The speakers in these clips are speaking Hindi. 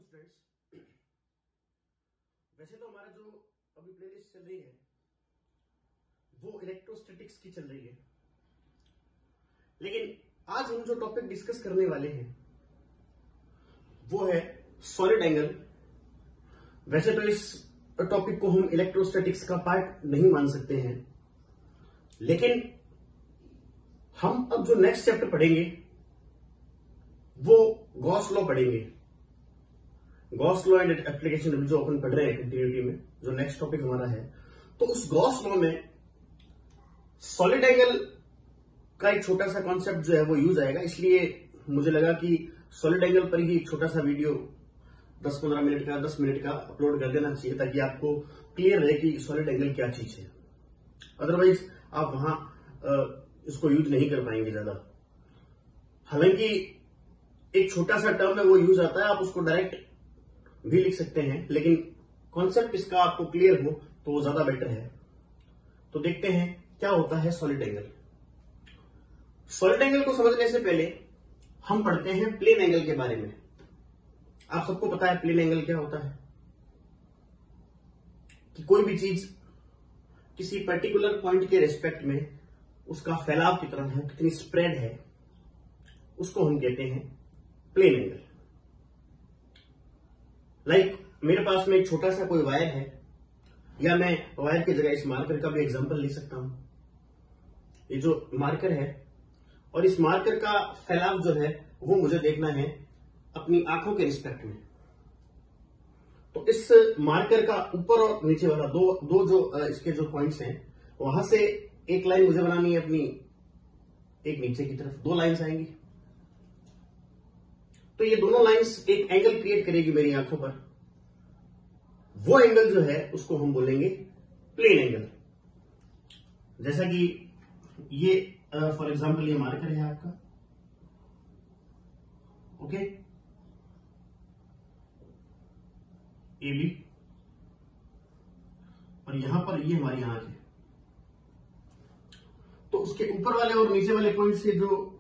स्टूडेंट्स, वैसे तो हमारा जो अभी प्लेलिस्ट चल रही है वो इलेक्ट्रोस्टैटिक्स की चल रही है, लेकिन आज हम जो टॉपिक डिस्कस करने वाले हैं वो है सॉलिड एंगल। वैसे तो इस टॉपिक को हम इलेक्ट्रोस्टैटिक्स का पार्ट नहीं मान सकते हैं, लेकिन हम अब जो नेक्स्ट चैप्टर पढ़ेंगे वो गॉस लॉ पढ़ेंगे। गॉस लॉ एंड एप्लीकेशन जो अपन पढ़ रहे हैं कंटिन्यूटी में, जो नेक्स्ट टॉपिक हमारा है, तो उस गॉस लॉ में सॉलिड एंगल का एक छोटा सा कॉन्सेप्ट जो है वो यूज आएगा। इसलिए मुझे लगा कि सॉलिड एंगल पर ही एक छोटा सा वीडियो 10-15 मिनट का 10 मिनट का अपलोड कर देना चाहिए, ताकि आपको क्लियर रहे कि सॉलिड एंगल क्या चीज है। अदरवाइज आप वहां इसको यूज नहीं कर पाएंगे ज्यादा। हालांकि एक छोटा सा टर्म है वो यूज आता है, आप उसको डायरेक्ट भी लिख सकते हैं, लेकिन कॉन्सेप्ट इसका आपको क्लियर हो तो वो ज्यादा बेटर है। तो देखते हैं क्या होता है सॉलिड एंगल। सॉलिड एंगल को समझने से पहले हम पढ़ते हैं प्लेन एंगल के बारे में। आप सबको पता है प्लेन एंगल क्या होता है, कि कोई भी चीज किसी पर्टिकुलर पॉइंट के रिस्पेक्ट में उसका फैलाव कितना है, कितनी स्प्रेड है, उसको हम कहते हैं प्लेन एंगल। लाइक मेरे पास में एक छोटा सा कोई वायर है, या मैं वायर की जगह इस मार्कर का भी एग्जांपल ले सकता हूं। ये जो मार्कर है और इस मार्कर का फैलाव जो है वो मुझे देखना है अपनी आंखों के रिस्पेक्ट में। तो इस मार्कर का ऊपर और नीचे वाला दो जो इसके जो पॉइंट्स हैं, वहां से एक लाइन मुझे बनानी है अपनी, एक नीचे की तरफ 2 लाइंस आएंगी। तो ये दोनों लाइंस एक एंगल क्रिएट करेगी मेरी आंखों पर। वो एंगल जो है उसको हम बोलेंगे प्लेन एंगल। जैसा कि ये फॉर एग्जांपल ये मार्कर है आपका, ओके, ए बी, और यहां पर ये हमारी आंख है। तो उसके ऊपर वाले और नीचे वाले पॉइंट से जो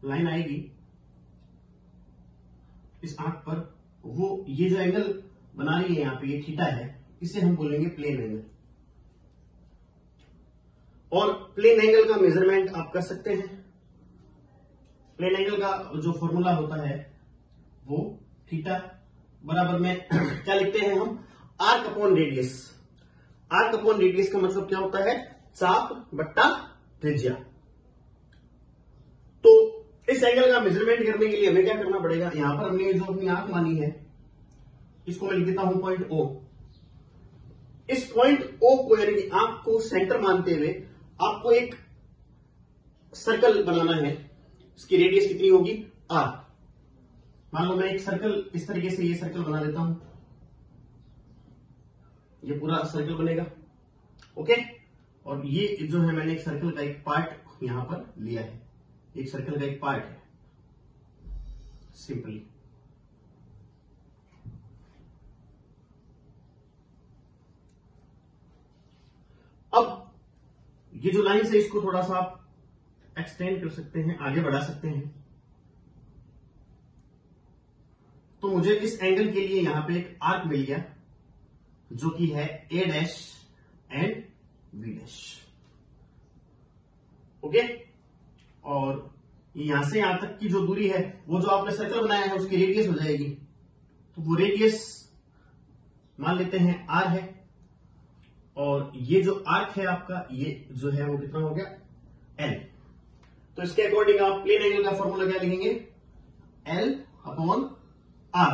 लाइन आएगी इस आंख पर, वो ये जो एंगल बना रही है यहां पे, ये थीटा है, इसे हम बोलेंगे प्लेन एंगल। और प्लेन एंगल का मेजरमेंट आप कर सकते हैं। प्लेन एंगल का जो फॉर्मूला होता है वो थीटा बराबर में क्या लिखते हैं हम, arc upon radius. Arc upon radius का मतलब क्या होता है, चाप बट्टा त्रिज्या। तो इस एंगल का मेजरमेंट करने के लिए हमें क्या करना पड़ेगा, यहां पर हमने जो अपनी आंख मानी है इसको मैं लिख देता हूं पॉइंट ओ। इस पॉइंट ओ को यानी कि आंख को सेंटर मानते हुए आपको एक सर्कल बनाना है। इसकी रेडियस कितनी होगी, आर। मान लो मैं एक सर्कल इस तरीके से ये सर्कल बना देता हूं, ये पूरा सर्कल बनेगा, ओके। और ये जो है मैंने एक सर्कल का एक पार्ट यहां पर लिया है, एक सर्कल का एक पार्ट है सिंपली। अब ये जो लाइन है इसको थोड़ा सा आप एक्सटेंड कर सकते हैं, आगे बढ़ा सकते हैं। तो मुझे इस एंगल के लिए यहां पे एक आर्क मिल गया जो कि है A dash and B dash, okay. और यहां से यहां तक की जो दूरी है, वो जो आपने सर्कल बनाया है उसकी रेडियस हो जाएगी। तो वो रेडियस मान लेते हैं आर है, और ये जो आर्क है आपका, ये जो है वो कितना हो गया, एल। तो इसके अकॉर्डिंग आप प्लेन एंगल का फॉर्मूला क्या लिखेंगे, एल अपॉन आर,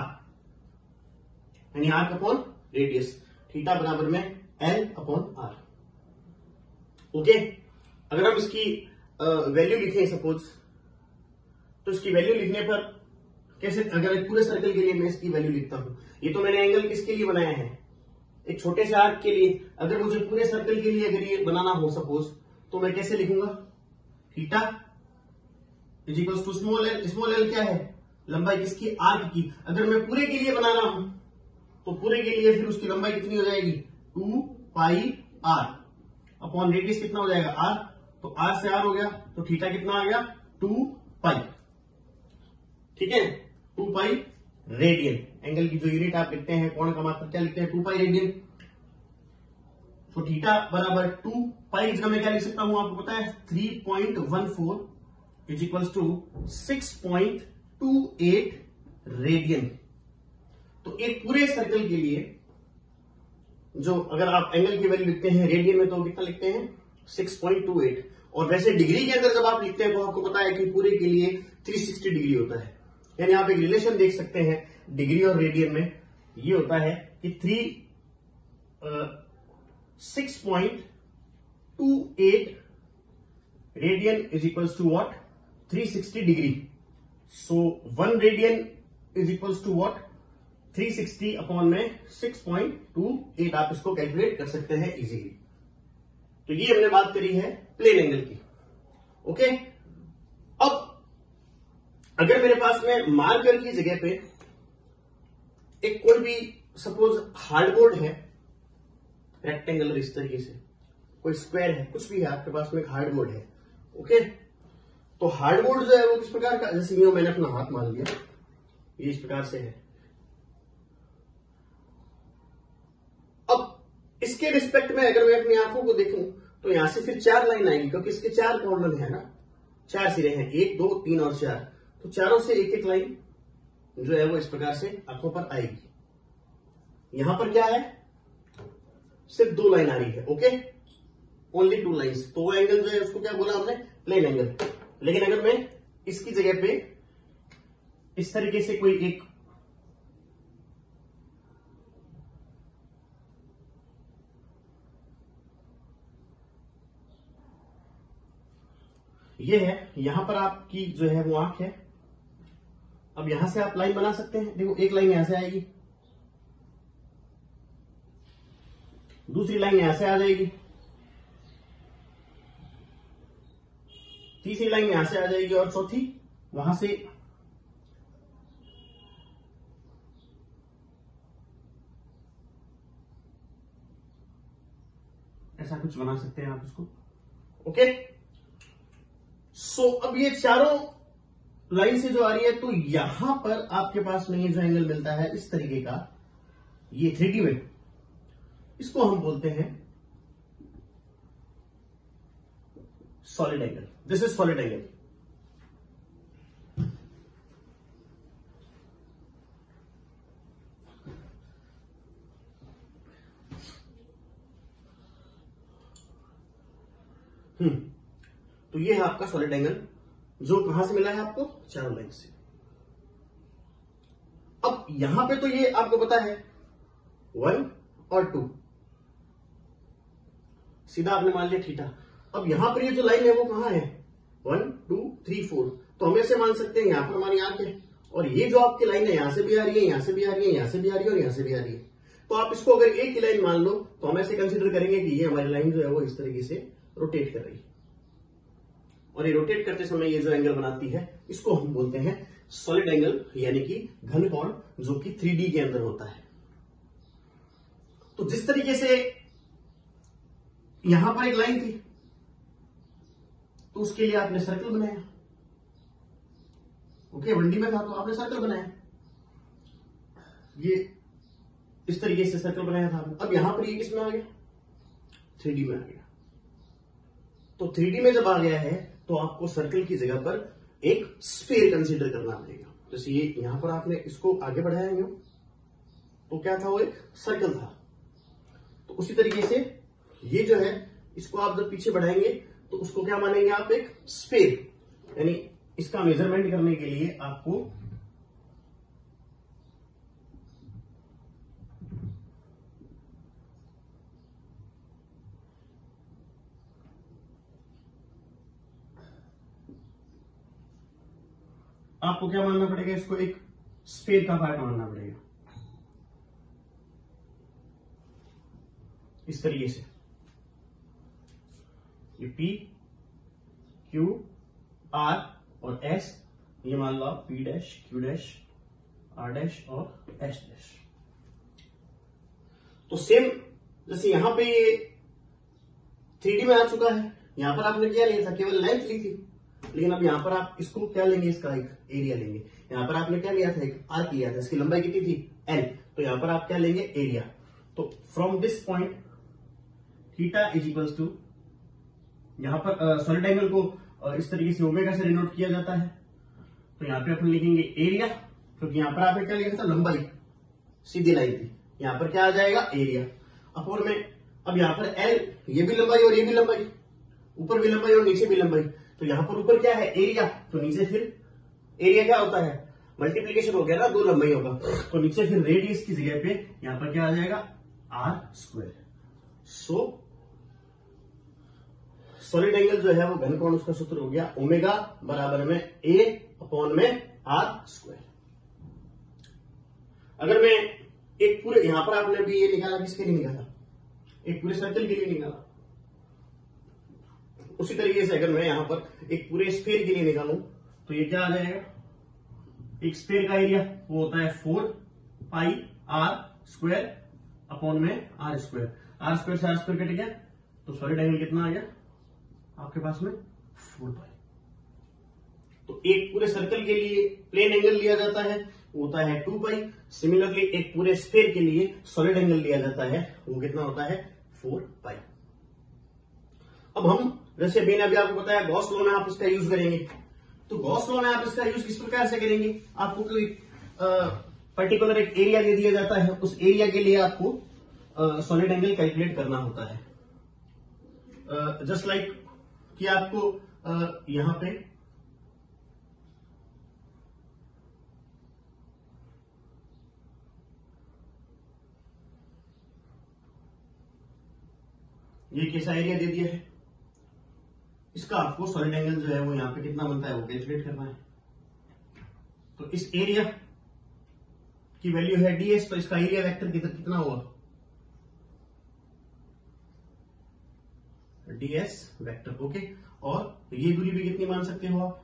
यानी आर्क अपॉन रेडियस, थीटा बराबर में एल अपॉन आर, ओके। अगर हम इसकी वैल्यू लिखें सपोज, तो इसकी वैल्यू लिखने पर कैसे, अगर एक पूरे सर्कल के लिए मैं इसकी वैल्यू लिखता हूं, ये तो मैंने एंगल किसके लिए बनाया है, एक छोटे से आर्क के लिए। अगर मुझे पूरे सर्कल के लिए अगर ये बनाना हो सपोज, तो मैं कैसे लिखूंगा, theta is equals to small l. Small l क्या है, लंबाई किसकी, आर्क की। अगर मैं पूरे के लिए बना रहा हूं तो पूरे के लिए फिर उसकी लंबाई कितनी हो जाएगी, 2 पाई आर अपॉन रेडियस कितना हो जाएगा, आर। तो आर से आर हो गया, तो थीटा कितना आ गया, 2 पाई, ठीक है। 2 पाई रेडियन। एंगल की जो यूनिट आप लिखते हैं, कोण का मात्रक क्या लिखते हैं, 2 पाई रेडियन। तो थीटा बराबर 2 पाई की जगह मैं क्या लिख सकता हूं, आपको पता है 3.14 इज इक्वल्स टू 6.28 रेडियन। तो एक पूरे सर्कल के लिए जो अगर आप एंगल की वैल्यू लिखते हैं रेडियन में तो कितना लिखते हैं 6.28, और वैसे डिग्री के अंदर जब आप लिखते हैं तो आपको पता है कि पूरे के लिए 360 डिग्री होता है। यानी आप एक रिलेशन देख सकते हैं डिग्री और रेडियन में, ये होता है कि 6.28 radian is equals to what 360 degree. So 1 radian is equals to what 360 upon में 6.28। आप इसको कैलकुलेट कर सकते हैं इजीली। तो ये हमने बात करी है प्लेन एंगल की। ओके, अब अगर मेरे पास में मार्कर की जगह पे एक कोई भी सपोज हार्डबोर्ड है, रेक्टेंगल इस तरीके से, कोई स्क्वायर है, कुछ भी है आपके पास में एक हार्डबोर्ड है। ओके, तो हार्डबोर्ड जो है वो किस प्रकार का, जैसे ये मैंने अपना हाथ मान लिया, ये इस प्रकार से है। अब इसके रिस्पेक्ट में अगर मैं अपनी आंखों को देखूं तो यहां से फिर 4 लाइन आएंगी, क्योंकि इसके 4 कॉर्नर है ना, 4 सिरे हैं, 1 2 3 और 4। तो चारों से एक एक लाइन जो है वो इस प्रकार से आंखों पर आएगी। यहां पर क्या है, सिर्फ 2 लाइन आ रही है। Okay, only 2 lines. तो वो एंगल जो है उसको क्या बोला हमने, प्लेन एंगल। लेकिन अगर मैं इसकी जगह पे इस तरीके से कोई एक ये है, यहां पर आपकी जो है वो आंख है। अब यहां से आप लाइन बना सकते हैं। देखो, एक लाइन यहां से आएगी, दूसरी लाइन यहां से आ जाएगी, तीसरी लाइन यहां से आ जाएगी, और चौथी वहां से ऐसा कुछ बना सकते हैं आप इसको। ओके, सो अब ये चारों लाइन से जो आ रही है, तो यहां पर आपके पास में ये जो एंगल मिलता है इस तरीके का, ये 3D में, इसको हम बोलते हैं solid angle. This is solid angle. तो ये है आपका सॉलिड एंगल, जो कहां से मिला है आपको, चारों लाइन से। अब यहां पे तो ये आपको पता है 1 और 2, सीधा आपने मान लिया थीटा। अब यहां पर ये जो लाइन है वो कहां है, 1 2 3 4। तो हम ऐसे मान सकते हैं यहां पर हमारी आंख है, और ये जो आपकी लाइन है यहां से भी आ रही है, यहां से भी आ रही है, यहां से भी आ रही है, और यहां से भी आ रही है। तो आप इसको अगर एक ही लाइन मान लो तो हम ऐसे कंसीडर करेंगे कि ये हमारी लाइन जो है वो इस तरीके से रोटेट कर रही है, और ये रोटेट करते समय ये जो एंगल बनाती है इसको हम बोलते हैं सॉलिड एंगल, यानी कि घन कोण, जो कि 3D के अंदर होता है। तो जिस तरीके से यहां पर एक लाइन थी, तो उसके लिए आपने सर्कल बनाया। ओके, 1D में था तो आपने सर्कल बनाया, ये इस तरीके से सर्कल बनाया था। अब यहां पर ये किस में आ गया, 3D में आ गया। तो 3D में जब आ गया है तो आपको सर्कल की जगह पर एक स्फीयर कंसीडर करना पड़ेगा। जैसे ये यहां पर आपने इसको आगे बढ़ाया यूं, तो क्या था, वो एक सर्कल था। तो उसी तरीके से ये जो है, इसको आप जब पीछे बढ़ाएंगे तो उसको क्या मानेंगे आप, एक स्फीयर। यानी इसका मेजरमेंट करने के लिए आपको क्या मानना पड़ेगा, इसको एक स्फीयर का पार्ट मानना पड़ेगा, इस तरीके से। ये P Q R और S, ये मान लो आप P dash Q dash R dash और S डैश। तो सेम जैसे यहां पे ये 3D में आ चुका है, यहां पर आपने क्या लिया था, केवल लेंथ ली थी। लेकिन अब यहाँ पर आप इसको क्या लेंगे, इसका एक एरिया लेंगे। यहाँ पर आपने क्या लिया था, एक आर्क लिया था, इसकी लंबाई कितनी थी, एल। तो यहाँ पर आप क्या लेंगे, एरिया। तो from this point theta is equals to, यहाँ पर सॉलिड एंगल को इस तरीके से ओमेगा से डिनोट किया जाता है। तो यहाँ पे अपन लिखेंगे एरिया, क्योंकि यहाँ पर आपने क्या लिखा था, लंबाई, सीधी लाइन थी। यहाँ पर क्या आ जाएगा, एरिया अपॉन में। अब यहाँ पर एल, ये भी लंबाई और ये भी लंबाई, ऊपर भी लंबाई और नीचे भी लंबाई। तो यहाँ पर ऊपर क्या है, एरिया, तो नीचे फिर एरिया क्या होता है, मल्टीप्लीकेशन हो गया ना, दो लंबाई होगा। तो नीचे फिर रेडियस की जगह पे यहाँ पर क्या आ जाएगा, r square. So solid angle जो है वो घनकोण, उसका सूत्र हो गया ओमेगा बराबर में ए अपॉन में आर स्क्वायर। अगर मैं एक पूरे, यहां पर आपने भी ये निकाला, किसके लिए निकाला, एक पूरे सर्कल के लिए निकाला। उसी तरीके से अगर मैं यहां पर एक पूरे स्फीयर के लिए निकालूं तो ये क्या आ जाएगा, एक स्फीयर का एरिया वो होता है 4 पाई आर स्क्वायर अपॉन में आर स्क्वायर। आर स्क्वायर से आर स्क्वायर कट गया, तो सॉलिड एंगल कितना आ गया आपके पास में, 4 पाई। तो एक पूरे सर्कल के लिए प्लेन एंगल लिया जाता है, वो होता है 2 पाई। सिमिलरली एक पूरे स्फीयर के लिए सॉलिड एंगल लिया जाता है, वो कितना होता है, 4 पाई। अब हम, जैसे मैंने अभी आपको बताया, गॉस लॉ में आप इसका यूज करेंगे। तो गॉस लॉ में आप इसका यूज किस प्रकार से करेंगे, आपको कोई पर्टिकुलर एक एरिया दे दिया जाता है, उस एरिया के लिए आपको सॉलिड एंगल कैलकुलेट करना होता है। जस्ट लाइक कि आपको यहां पे ये कैसा एरिया दे दिया है, इसका आपको सॉलिड एंगल जो है वो यहां पे कितना बनता है वो कैलकुलेट करना है। तो इस एरिया की वैल्यू है ds, तो इसका एरिया वेक्टर कितना होगा, ds वेक्टर। ओके, और ये दूरी भी कितनी मान सकते हो आप,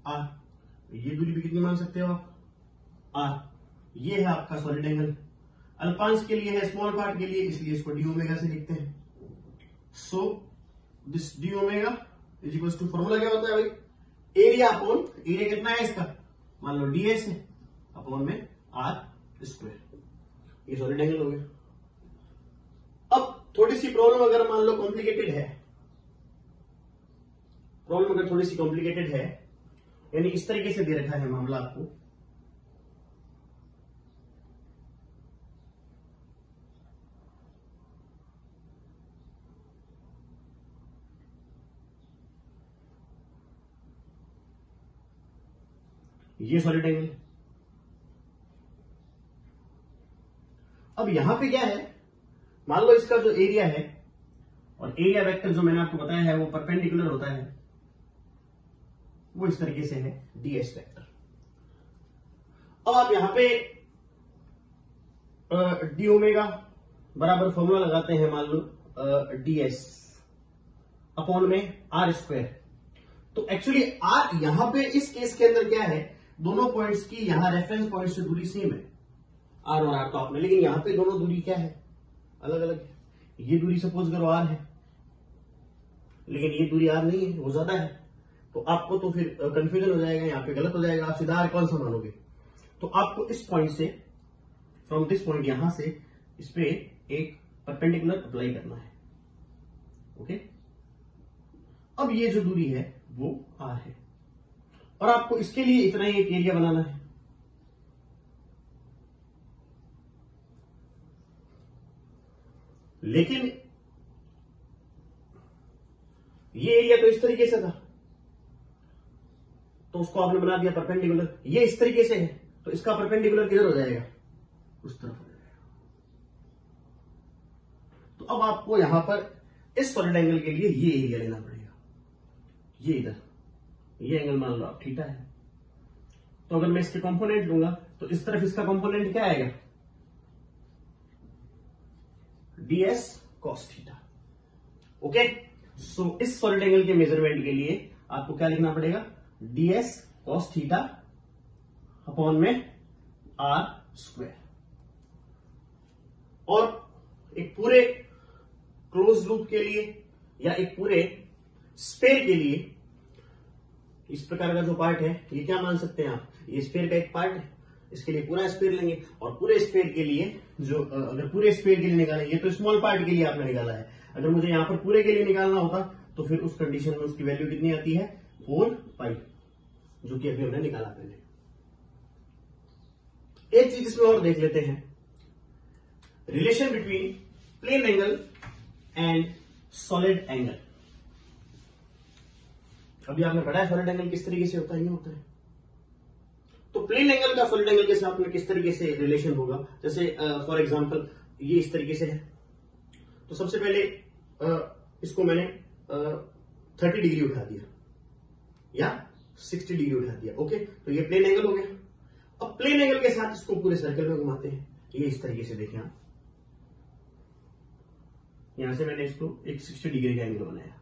r। ये दूरी भी कितनी मान सकते हो आप, r। ये है आपका सॉलिड एंगल। अल्पांश के लिए है, स्मॉल पार्ट के लिए, इसलिए इसको डी ओमेगा से लिखते हैं। So this d omega is equal to, formula क्या होता है भाई, एरिया अपॉन, एरिया कितना है इसका, मान लो ds है, अपॉन में आर स्क्वायर। ये सॉलिड एंगल हो गया। अब थोड़ी सी प्रॉब्लम अगर मान लो कॉम्प्लिकेटेड है, प्रॉब्लम अगर थोड़ी सी कॉम्प्लिकेटेड है, यानी इस तरीके से दे रखा है मामला आपको, ये सॉलिड एंगल। अब यहां पे क्या है, मान लो इसका जो एरिया है, और एरिया वेक्टर जो मैंने आपको बताया है वो परपेंडिकुलर होता है, वो इस तरीके से है ds वेक्टर। अब आप यहां पे डी ओमेगा बराबर फॉर्मूला लगाते हैं, मान लो ds अपॉन में आर स्क्वायर। तो एक्चुअली आर यहां पे इस केस के अंदर क्या है, दोनों पॉइंट्स की यहां रेफरेंस पॉइंट से दूरी सेम है, आर और आर तो आपने, लेकिन यहां पे दोनों दूरी क्या है, अलग अलग है। ये दूरी सपोज करो आर है, लेकिन ये दूरी आर नहीं है, वो ज्यादा है। तो आपको तो फिर कंफ्यूजन हो जाएगा, यहाँ पे गलत हो जाएगा, आप सीधा आर कौन सा मानोगे। तो आपको इस पॉइंट से, फ्रॉम दिस पॉइंट, यहां से इस पे एक परपेंडिकुलर अप्लाई करना है। ओके, अब ये जो दूरी है वो आर है, और आपको इसके लिए इतना ही एक एरिया बनाना है। लेकिन ये एरिया तो इस तरीके से था, तो उसको आपने बना दिया परपेंडिकुलर। ये इस तरीके से है, तो इसका परपेंडिकुलर किधर हो जाएगा, उस तरफ हो जाएगा। तो अब आपको यहां पर इस सॉलिड एंगल के लिए ये एरिया लेना पड़ेगा। ये इधर, ये एंगल मान लो आप थीटा है, तो अगर मैं इसके कंपोनेंट लूंगा तो इस तरफ इसका कंपोनेंट क्या आएगा, ds cos थीटा। ओके, सो इस सॉलिड एंगल के मेजरमेंट के लिए आपको क्या लिखना पड़ेगा, ds cos थीटा अपॉन में आर स्क्वायर। और एक पूरे क्लोज लूप के लिए या एक पूरे स्फीयर के लिए इस प्रकार का जो पार्ट है ये क्या मान सकते हैं आप, ये स्फीयर का एक पार्ट है, इसके लिए पूरा स्फीयर लेंगे और पूरे स्फीयर के लिए जो अगर पूरे स्फीयर के लिए निकालेंगे तो स्मॉल पार्ट के लिए आपने निकाला है, अगर मुझे यहां पर पूरे के लिए निकालना होता तो फिर उस कंडीशन में उसकी वैल्यू कितनी आती है 4 पाई, जो कि अभी हमने निकाला पहले। एक चीज इसमें और देख लेते हैं, relation between plane angle and solid angle. अभी आपने पढ़ा है सॉलिड एंगल किस तरीके से होता है, ये होता है। तो प्लेन एंगल का सॉलिड एंगल के साथ में किस तरीके से रिलेशन होगा, जैसे फॉर एग्जांपल ये इस तरीके से है, तो सबसे पहले इसको मैंने 30 डिग्री उठा दिया या 60 डिग्री उठा दिया, ओके, तो ये प्लेन एंगल हो गया। अब प्लेन एंगल के साथ इसको पूरे सर्कल में घुमाते हैं, ये इस तरीके से देखें आप, यहां से मैंने इसको एक 60 डिग्री का एंगल बनाया।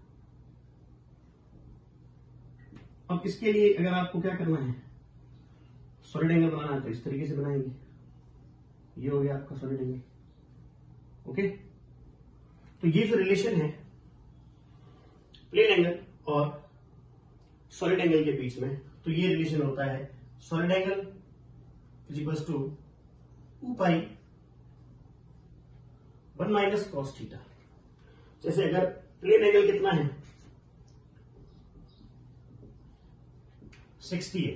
अब इसके लिए अगर आपको क्या करना है, सॉलिड एंगल बनाना है तो इस तरीके से बनाएंगे, ये हो गया आपका सॉलिड एंगल, ओके। तो ये जो रिलेशन है प्लेन एंगल और सॉलिड एंगल के बीच में, तो ये रिलेशन होता है solid angle is equals to 2 pi 1 minus cos theta. जैसे अगर प्लेन एंगल कितना है 60 है,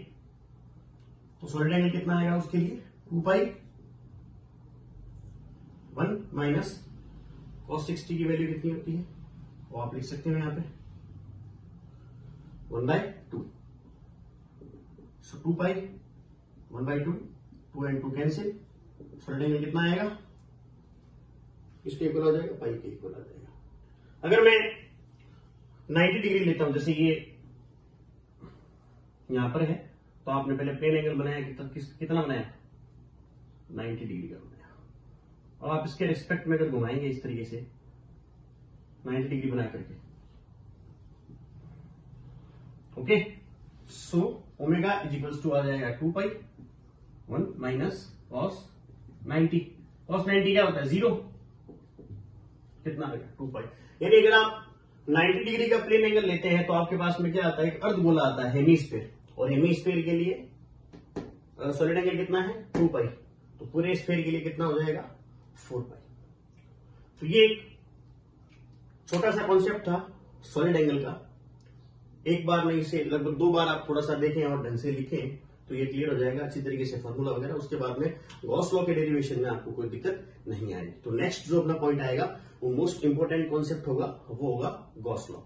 तो सॉलिड एंगल कितना आएगा उसके लिए 2 पाई 1 माइनस cos 60 की वैल्यू कितनी होती है वो आप लिख सकते हो यहां पे 1/2। सो 2 पाई 1/2, 2 and 2 कैंसिल, सॉलिड एंगल कितना आएगा, इसके इक्वल हो जाएगा, पाई के इक्वल आ जाएगा। अगर मैं 90 डिग्री लेता हूं, जैसे ये यहां पर है, तो आपने पहले प्लेन एंगल बनाया, कितना बनाया 90 डिग्री का बनाया। अब आप इसके रिस्पेक्ट में अगर घुमाएंगे इस तरीके से 90 डिग्री बना करके, okay, so omega is equals to आ जाएगा 2 पाई 1 माइनस कॉस 90। कॉस 90 क्या होता है 0, कितना आएगा 2 पाई। यानी अगर आप 90 डिग्री का प्लेन एंगल लेते हैं तो आपके पास में क्या आता है, एक अर्धगोला आता है हेमीस्फीयर, और हेमीस्फीयर के लिए सॉलिड एंगल कितना है 2 पाई, तो पूरे स्फीयर के लिए कितना हो जाएगा 4 पाई। तो ये एक छोटा सा कॉन्सेप्ट था सॉलिड एंगल का, एक बार नहीं से लगभग 2 बार आप थोड़ा सा देखें और ढंग से लिखें तो ये क्लियर हो जाएगा अच्छी तरीके से फॉर्मूला वगैरह। उसके बाद में गॉस लॉ के डेरिवेशन में आपको कोई दिक्कत नहीं आएगी। तो नेक्स्ट जो अपना पॉइंट आएगा वो मोस्ट इंपोर्टेंट कॉन्सेप्ट होगा, वो होगा गॉस लॉ।